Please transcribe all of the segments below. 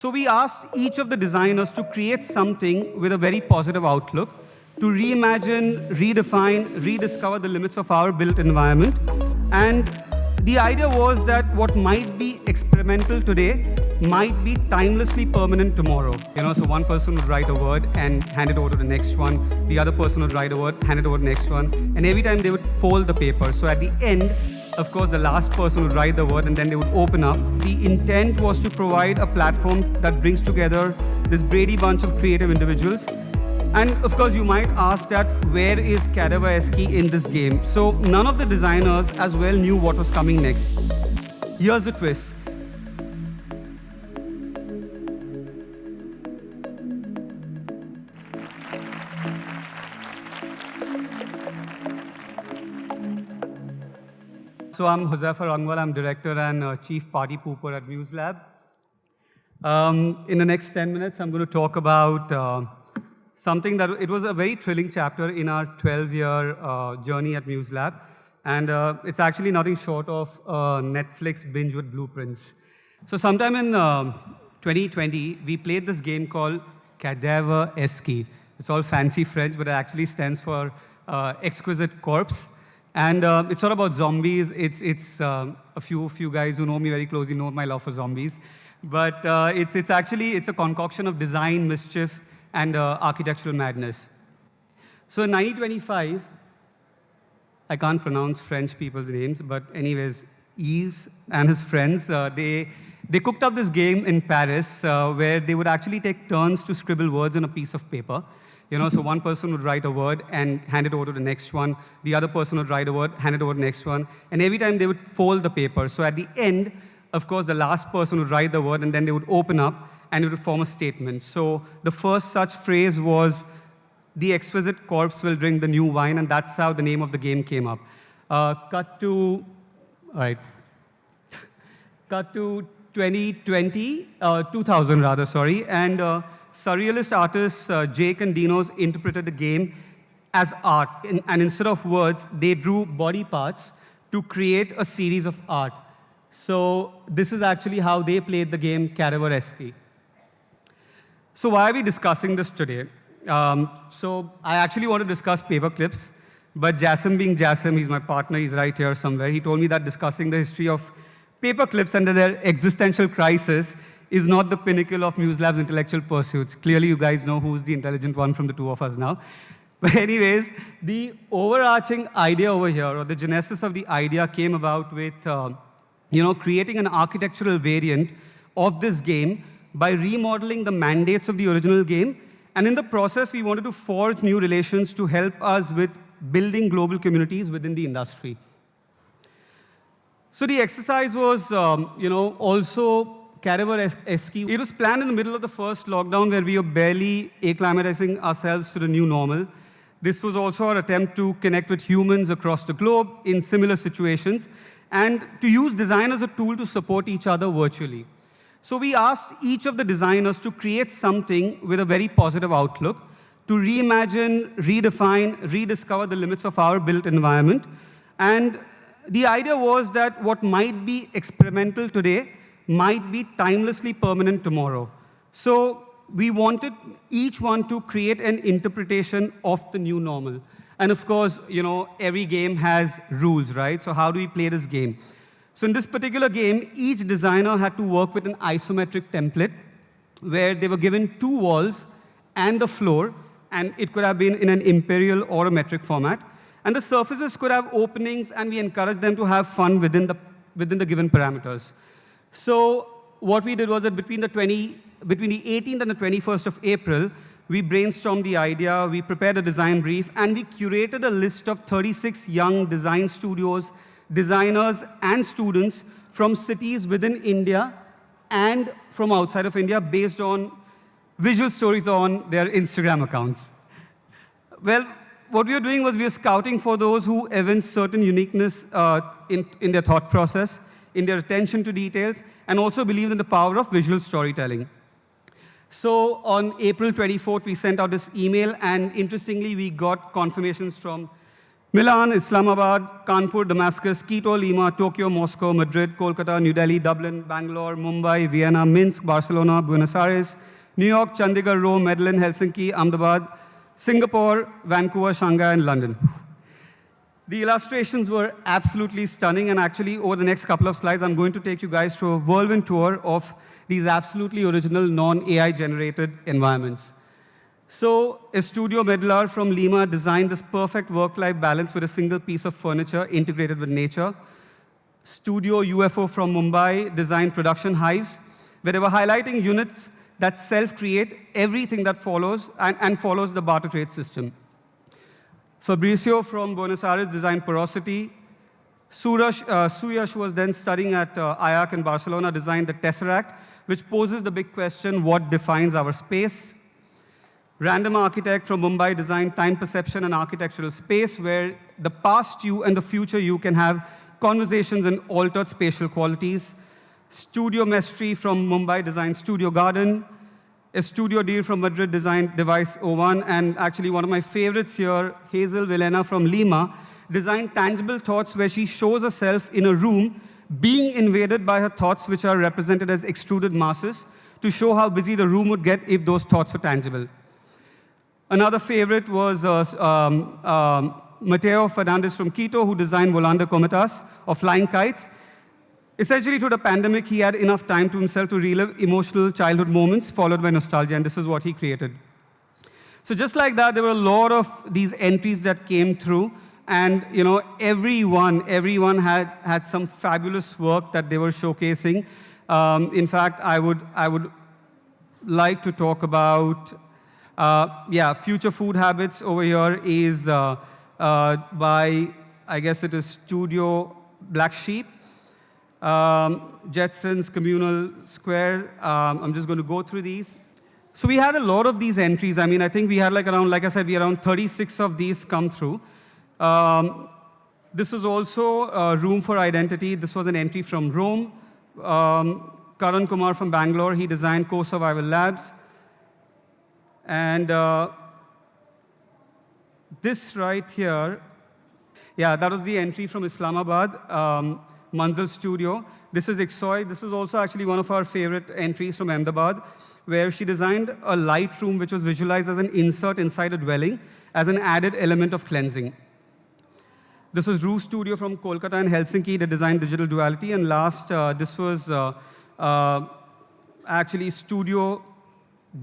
So we asked each of the designers to create something with a very positive outlook, to reimagine, redefine, rediscover the limits of our built environment. And the idea was that what might be experimental today might be timelessly permanent tomorrow. So one person would write a word and hand it over to the next one. The other person would write a word, hand it over to the next one. And every time they would fold the paper. So at the end, of course, the last person would write the word and then they would open up. The intent was to provide a platform that brings together this Brady bunch of creative individuals. And of course, you might ask that, where is Cadavre Esquis in this game? So none of the designers as well knew what was coming next. Here's the twist. So I'm Huzefa Rangwal, I'm Director and Chief Party Pooper at MuseLAB. In the next 10 minutes, I'm going to talk about something that it was a very thrilling chapter in our 12-year journey at MuseLAB. And it's actually nothing short of a Netflix binge with blueprints. So sometime in 2020, we played this game called Cadavre Esquis. It's all fancy French, but it actually stands for 𝗿𝗂𝗶𝗃𝗍𝗂. And it's not about zombies. It's a few guys who know me very closely know my love for zombies. But it's a concoction of design, mischief, and architectural madness. So in 1925, I can't pronounce French people's names, but anyways, Yves and his friends, they cooked up this game in Paris where they would actually take turns to scribble words on a piece of paper. So one person would write a word and hand it over to the next one. The other person would write a word, hand it over to the next one. And every time they would fold the paper. So at the end, of course, the last person would write the word and then they would open up and it would form a statement. So the first such phrase was, "The exquisite corpse will drink the new wine," and that's how the name of the game came up. Cut to 2000 rather, sorry. And surrealist artists Jake and Dinos interpreted the game as art. And instead of words, they drew body parts to create a series of art. So this is actually how they played the game Cadavre Esquis. So why are we discussing this today? So I actually want to discuss paper clips, but Jassim being Jassim, he's my partner, he's right here somewhere. He told me that discussing the history of paper clips and their existential crisis is not the pinnacle of MuseLAB's intellectual pursuits. Clearly, you guys know who's the intelligent one from the two of us now. But anyways, the overarching idea over here, or the genesis of the idea, came about with creating an architectural variant of this game by remodeling the mandates of the original game. And in the process, we wanted to forge new relations to help us with building global communities within the industry. So the exercise was, also Cadavre Esquis. It was planned in the middle of the first lockdown where we were barely acclimatizing ourselves to the new normal. This was also our attempt to connect with humans across the globe in similar situations and to use design as a tool to support each other virtually. So we asked each of the designers to create something with a very positive outlook, to reimagine, redefine, rediscover the limits of our built environment. And the idea was that what might be experimental today might be timelessly permanent tomorrow. So we wanted each one to create an interpretation of the new normal. And of course, every game has rules, right? So how do we play this game? So in this particular game, each designer had to work with an isometric template where they were given two walls and the floor, and it could have been in an imperial or a metric format. And the surfaces could have openings, and we encouraged them to have fun within the given parameters. So what we did was that between the 18th and the 21st of April, we brainstormed the idea, we prepared a design brief, and we curated a list of 36 young design studios, designers, and students from cities within India and from outside of India based on visual stories on their Instagram accounts. Well, what we were doing was we were scouting for those who evince certain uniqueness in their thought process, in their attention to details, and also believed in the power of visual storytelling. So on April 24th, we sent out this email, and interestingly, we got confirmations from Milan, Islamabad, Kanpur, Damascus, Quito, Lima, Tokyo, Moscow, Madrid, Kolkata, New Delhi, Dublin, Bangalore, Mumbai, Vienna, Minsk, Barcelona, Buenos Aires, New York, Chandigarh, Rome, Medellin, Helsinki, Ahmedabad, Singapore, Vancouver, Shanghai, and London. The illustrations were absolutely stunning, and actually, over the next couple of slides, I'm going to take you guys through a whirlwind tour of these absolutely original non-AI-generated environments. So, Estudio Medular from Lima designed this perfect work-life balance with a single piece of furniture integrated with nature. Studio UFO from Mumbai designed production hives, where they were highlighting units that self-create everything that follows and follows the barter trade system. Fabricio from Buenos Aires designed porosity. Suyash was then studying at IAC in Barcelona, designed the Tesseract, which poses the big question, what defines our space? Random Architect from Mumbai designed time perception and architectural space, where the past you and the future you can have conversations in altered spatial qualities. Studio Mestri from Mumbai designed Studio Garden. Estudio Dir from Madrid designed Device 01. And actually, one of my favorites here, Hazel Villena from Lima, designed Tangible Thoughts, where she shows herself in a room being invaded by her thoughts, which are represented as extruded masses, to show how busy the room would get if those thoughts are tangible. Another favorite was Mateo Fernandez from Quito, who designed 𝗂𝗺𝗵𝗵𝗃𝗀, or flying kites. Essentially, through the pandemic, he had enough time to himself to relive emotional childhood moments, followed by nostalgia, and this is what he created. So just like that, there were a lot of these entries that came through, and everyone had some fabulous work that they were showcasing. In fact, I would like to talk about Future Food Habits over here is by, I guess it is Studio Black Sheep. Jetson's Communal Square. I'm just going to go through these. So we had a lot of these entries. I mean, I think we had around 36 of these come through. This was also Room for Identity. This was an entry from Rome. Karan Kumar from Bangalore, he designed Co-Survival Labs. And this right here, that was the entry from Islamabad, Manzil Studio. This is 𝗂𝗄𝗏. This is also actually one of our favorite entries from Ahmedabad, where she designed a light room which was visualized as an insert inside a dwelling as an added element of cleansing. This was Roo Studio from Kolkata and Helsinki. They designed digital duality. And last, this was actually Studio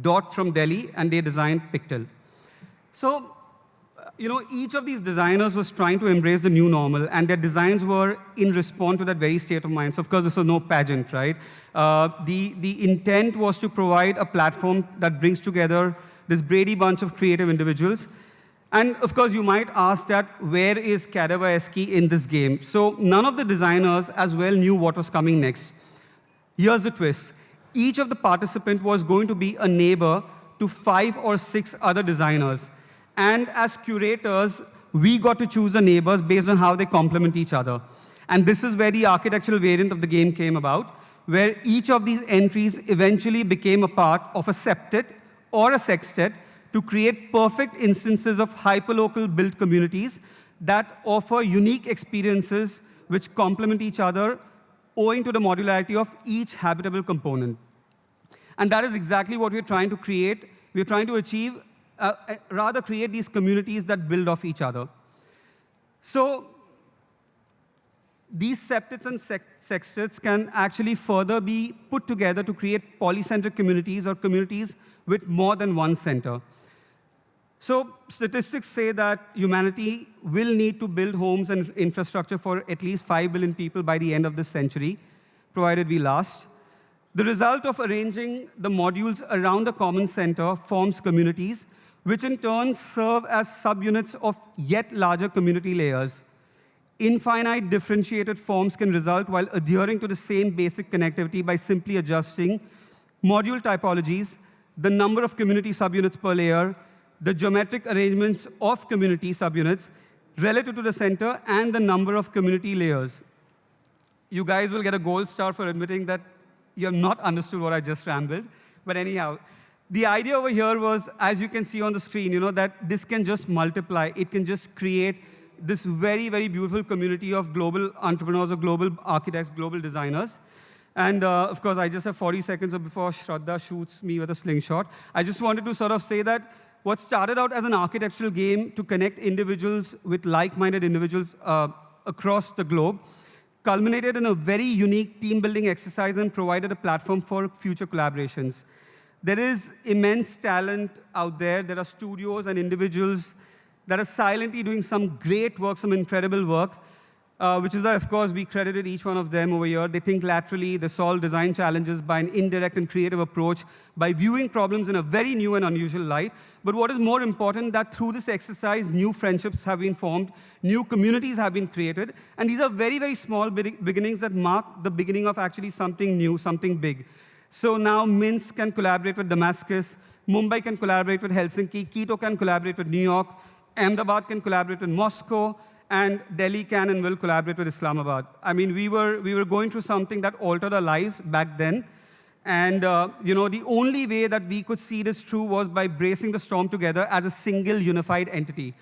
Dot from Delhi, and they designed Pictel. So, each of these designers was trying to embrace the new normal, and their designs were in response to that very state of mind. So, of course, this was no pageant, right? The intent was to provide a platform that brings together this Brady bunch of creative individuals. And, of course, you might ask that, where is Cadavre Esquis in this game? So, none of the designers as well knew what was coming next. Here's the twist. Each of the participants was going to be a neighbor to 5 or 6 other designers. And as curators, we got to choose the neighbors based on how they complement each other. And this is where the architectural variant of the game came about, where each of these entries eventually became a part of a septet or a sextet to create perfect instances of hyperlocal built communities that offer unique experiences which complement each other owing to the modularity of each habitable component. And that is exactly what we're trying to create. We're trying to achieve, rather create these communities that build off each other. So these septets and sextets can actually further be put together to create polycentric communities or communities with more than one center. So statistics say that humanity will need to build homes and infrastructure for at least 5 billion people by the end of this century, provided we last. The result of arranging the modules around a common center forms communities, which in turn serve as subunits of yet larger community layers. Infinite differentiated forms can result while adhering to the same basic connectivity by simply adjusting module typologies, the number of community subunits per layer, the geometric arrangements of community subunits relative to the center, and the number of community layers. You guys will get a gold star for admitting that you have not understood what I just rambled. But anyhow, the idea over here was, as you can see on the screen, that this can just multiply. It can just create this very, very beautiful community of global entrepreneurs, or global architects, global designers. And of course, I just have 40 seconds before Shraddha shoots me with a slingshot. I just wanted to sort of say that what started out as an architectural game to connect individuals with like-minded individuals across the globe culminated in a very unique team-building exercise and provided a platform for future collaborations. There is immense talent out there. There are studios and individuals that are silently doing some great work, some incredible work, which is why, of course, we credited each one of them over here. They think laterally. They solve design challenges by an indirect and creative approach, by viewing problems in a very new and unusual light. But what is more important, that through this exercise, new friendships have been formed, new communities have been created, and these are very, very small beginnings that mark the beginning of actually something new, something big. So now Minsk can collaborate with Damascus, Mumbai can collaborate with Helsinki, Quito can collaborate with New York, Ahmedabad can collaborate with Moscow, and Delhi can and will collaborate with Islamabad. I mean, we were going through something that altered our lives back then. And the only way that we could see this through was by bracing the storm together as a single unified entity.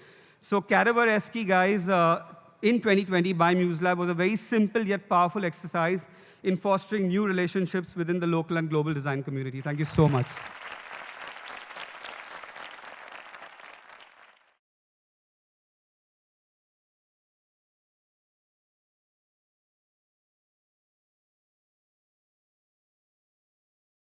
So Cadavre Esquis, guys, in 2020 by MuseLAB was a very simple yet powerful exercise in fostering new relationships within the local and global design community. Thank you so much.